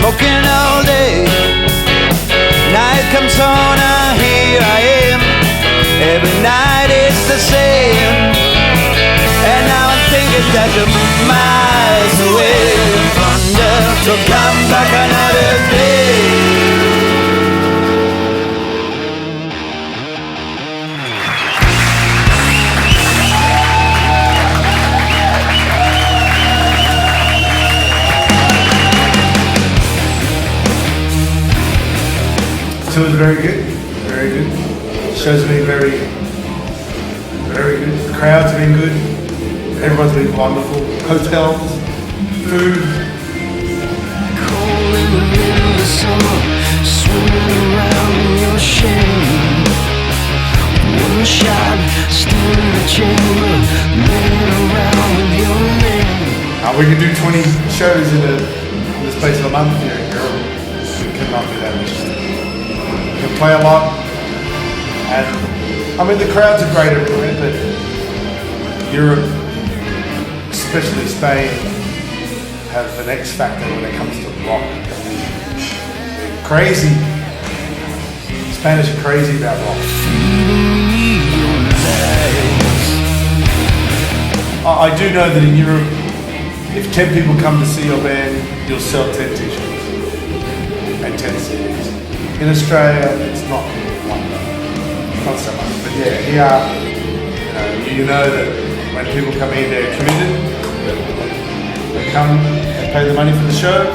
smoking all day. Night comes on, here I am. Every night it's the same. And now I'm thinking that you're miles away. Wonder to come back another day. So it was very good, very good. Shows have been very, very good. The crowds have been good. Everyone's been wonderful. Hotels, food. Cold in the middle of summer, swimming around in your shame. One shot, still in the chamber, laying around with your name. We could do 20 shows in the space of a month here in Europe. We cannot do that. We can play a lot. And I mean, the crowds are great everywhere, but Europe, especially Spain, have an X factor when it comes to rock. They're crazy. Spanish are crazy about rock. I do know that in Europe, if 10 people come to see your band, you'll sell 10 t-shirts and 10 CDs. In Australia, it's not like that. Not so much. But yeah, here, you know that when people come in, they're committed. They come, they pay the money for the show,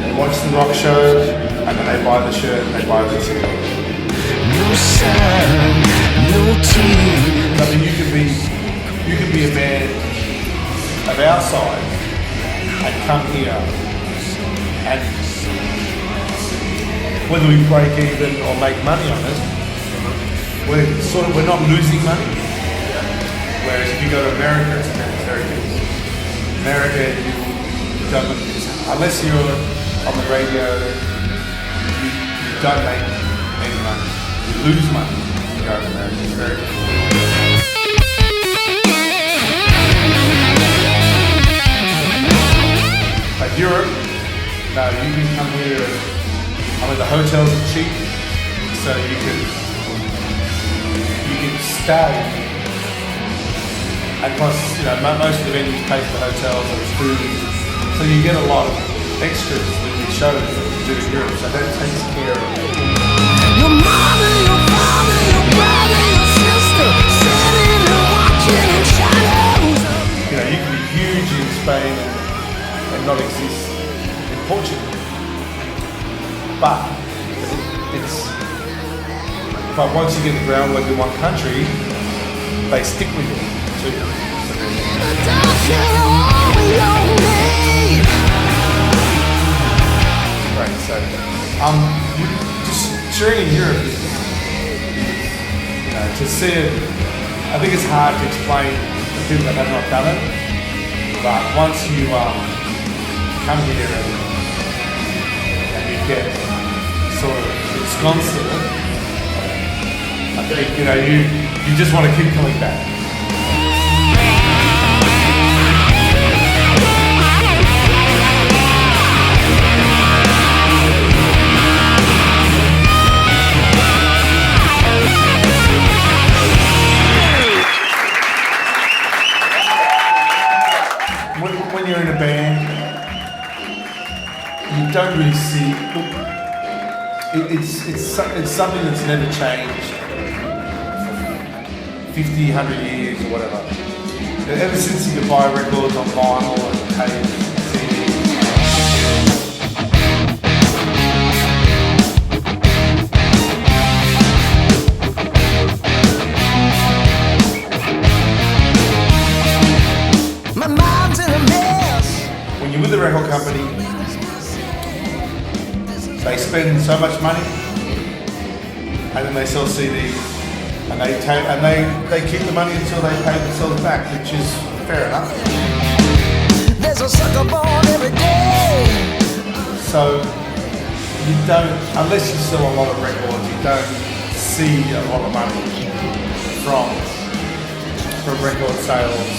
they watch the rock show, and then they buy the shirt and they buy the CD. No sign, no tears. I mean, you could be a band of our size and come here, and whether we break even or make money on it, we're not losing money. Whereas if you go to America, it's very easy. America, you don't, unless you're on the radio, you don't make any money. You lose money if you go to America. It's very difficult. But Europe, no, you can come here. I mean, the hotels are cheap, so you can stay. And plus, most of the venues pay for the hotels and food, so you get a lot of extras with the shows that you do in Europe. So that takes care of it. Your mother, your father, your brother, your sister, sitting and watching in shadows. You can be huge in Spain and not exist in Portugal. But once you get the groundwork in one country, they stick with you too. Right, so just touring in Europe, to see it, I think it's hard to explain to people that have not done it. But once you come here and you get sort of ensconced in it, I think you just want to keep coming back. When you're in a band, you don't really see. It's something that's never changed. 50, 100 years or whatever. Ever since you could buy records on vinyl and tapes and CDs. My mind's in a mess. When you're with a record company, they spend so much money and then they sell CDs. And they keep the money until they pay themselves back, which is fair enough. There's a sucker born every day. So you don't, unless you sell a lot of records, you don't see a lot of money from record sales.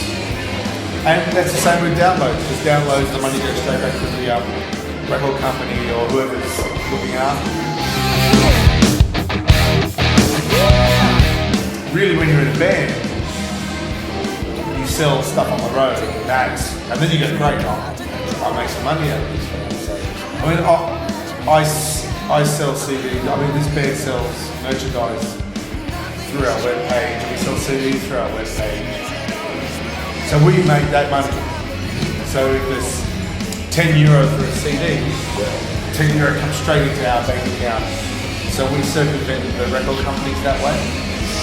And that's the same with downloads, because downloads, the money goes straight back to the record company or whoever's looking after you. Really, when you're in a band, you sell stuff on the road, bags, and then you go, great, I'll make some money out of this. I mean, I sell CDs. I mean, this band sells merchandise through our webpage. We sell CDs through our webpage. So we make that money. So if there's €10 for a CD, €10 comes straight into our bank account. So we circumvent the record companies that way.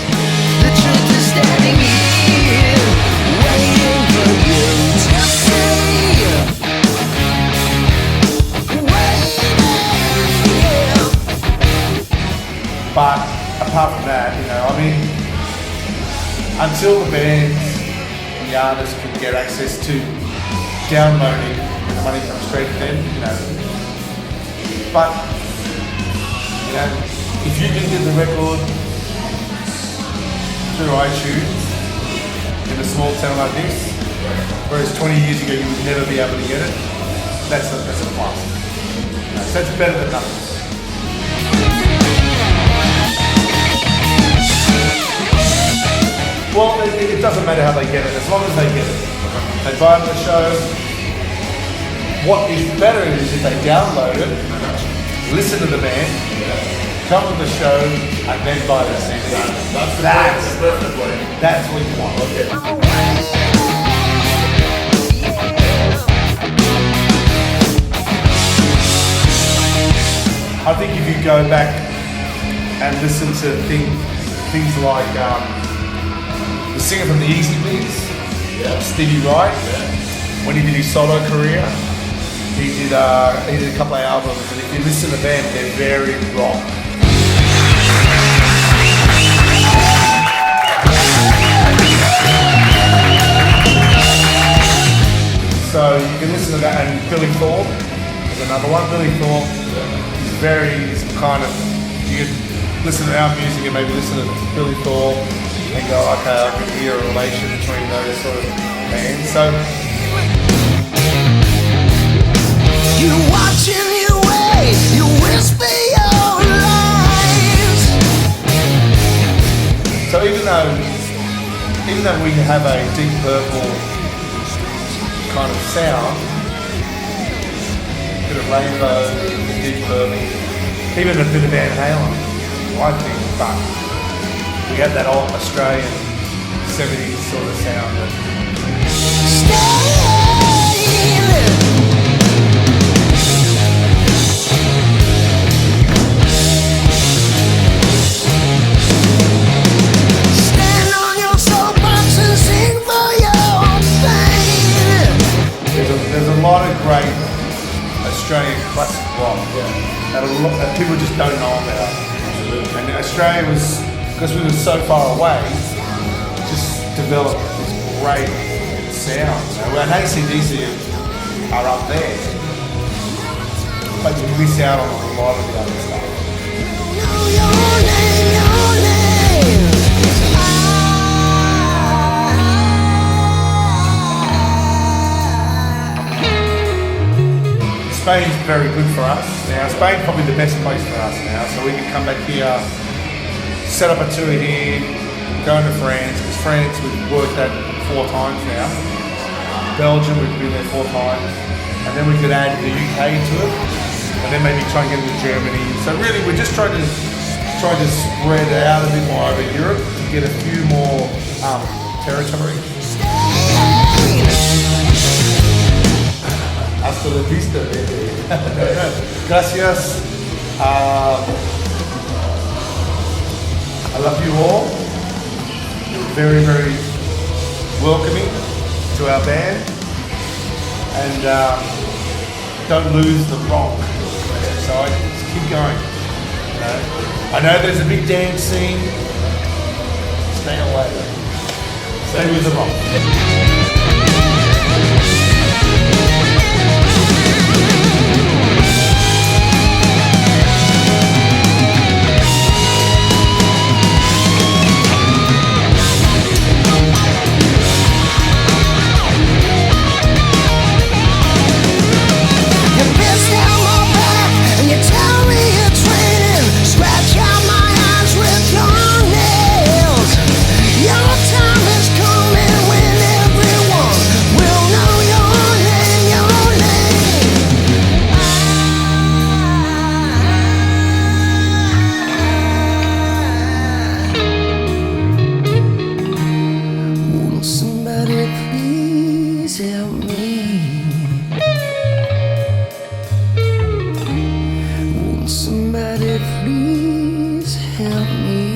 The truth is standing here, waiting for you to see. But apart from that, you know, I mean, until the bands and the artists can get access to downloading, the money comes straight to them, you know. But, you know, if you can get the record through iTunes in a small town like this, whereas 20 years ago you would never be able to get it, that's a plus. You know, so it's better than nothing. Well, it doesn't matter how they get it, as long as they get it. They buy the show. What is better is if they download it, listen to the band, come to the show, and then buy the CD. That's the perfect way. That's what you want. Okay. I think if you go back and listen to things like the singer from the Easy Beats, Stevie Wright, when he did his solo career, he did a couple of albums, and if you listen to them, they're very rock. So you can listen to that, and Billy Thorpe is another one. Billy Thorpe is very kind of, you can listen to our music and maybe listen to Billy Thorpe and go, okay, I can hear a relation between those sort of bands. So You watching your way, you whisper your lies. So even though we have a Deep Purple kind of sound, a bit of Rainbow, Deep Purple, even a bit of Van Halen, I think, but we have that old Australian 70s sort of sound. Stand on your soapbox and sing for your pain. There's a lot of great Australian classic rock that people just don't know about. And Australia was, because we were so far away, just developed this great sound. And AC/DC are up there, but you miss out on a lot of the other stuff. Your name. Spain's very good for us now. Spain's probably the best place for us now, so we can come back here, set up a tour here, go into France, because France we've worked at 4 times now. Belgium we've been there 4 times, and then we could add the UK to it, and then maybe try and get into Germany. So really we're just trying to spread out a bit more over Europe to get a few more territory. Hasta la vista, baby. Gracias. I love you all. You're very, very welcoming to our band. And don't lose the rock. So just keep going. You know? I know there's a big dance scene. Stay away. Stay with the rock. You pissed out Somebody please help me.